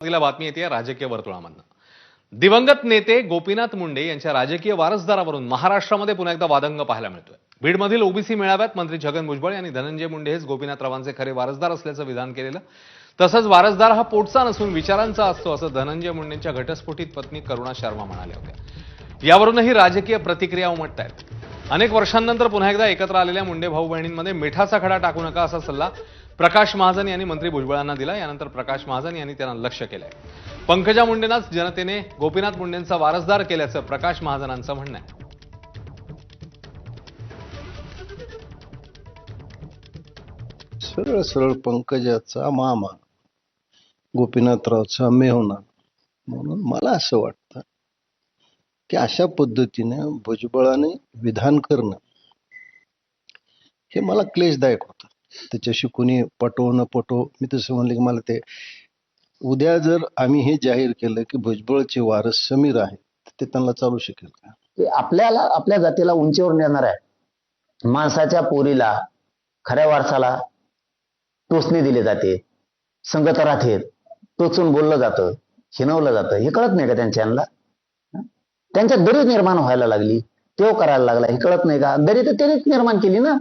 पहिला बातमी येते राजकीय वर्तुळामधनं। दिवंगत नेते गोपीनाथ मुंडे यांच्या राजकीय वारसदारावरून महाराष्ट्रामध्ये पुन्हा एकदा वादंग पाहायला मिळतोय। बीडमधील ओबीसी मेळाव्यात मंत्री छगन भुजबळ यांनी धनंजय मुंडे हेच गोपीनाथरावांचे खरे वारसदार असल्याचं विधान केलेलं। तसंच वारसदार हा पोटचा नसून विचारांचा असतो असं धनंजय मुंडेंच्या घटस्फोटित पत्नी करुणा शर्मा म्हणाल्या होत्या। यावरूनही राजकीय प्रतिक्रिया उमटतायत। अनेक वर्षांनंतर पुन्हा एकदा एकत्र आलेल्या मुंडे भाऊ बहिणींमध्ये मिठाचा खडा टाकू नका असा सल्ला प्रकाश महाजन यांनी मंत्री भुजबळांना दिला। यानंतर प्रकाश महाजन यांनी त्यांना लक्ष्य केलंय। पंकजा मुंडेंनाच जनतेने गोपीनाथ मुंडेंचा वारसदार केल्याचं प्रकाश महाजनांचं म्हणणं आहे। सरळ सरळ पंकजाचा मामा गोपीनाथरावचा मेहुणा म्हणून मला असं वाटतं की अशा पद्धतीने भुजबळाने विधान करणं हे मला क्लेशदायक होतं। त्याच्याशी कोणी पटो न पटो, मी तसं म्हणलं की मला ते उद्या जर आम्ही हे जाहीर केलं की भुजबळचे वारस समीर आहे तर ते त्यांना चालू शकेल का? ते आपल्याला आपल्या जातीला उंचीवर नेणार आहे। माणसाच्या पोरीला खऱ्या वारसाला टोचणी दिली जाते, संगत राहतेत, टोचून बोललं जातं, हिनवलं जातं। हे कळत नाही का त्यांच्याला? त्यांच्यात दरी निर्माण व्हायला लागली, तेव करायला लागला, हे कळत नाही का? दरी तर त्यांनीच निर्माण केली ना।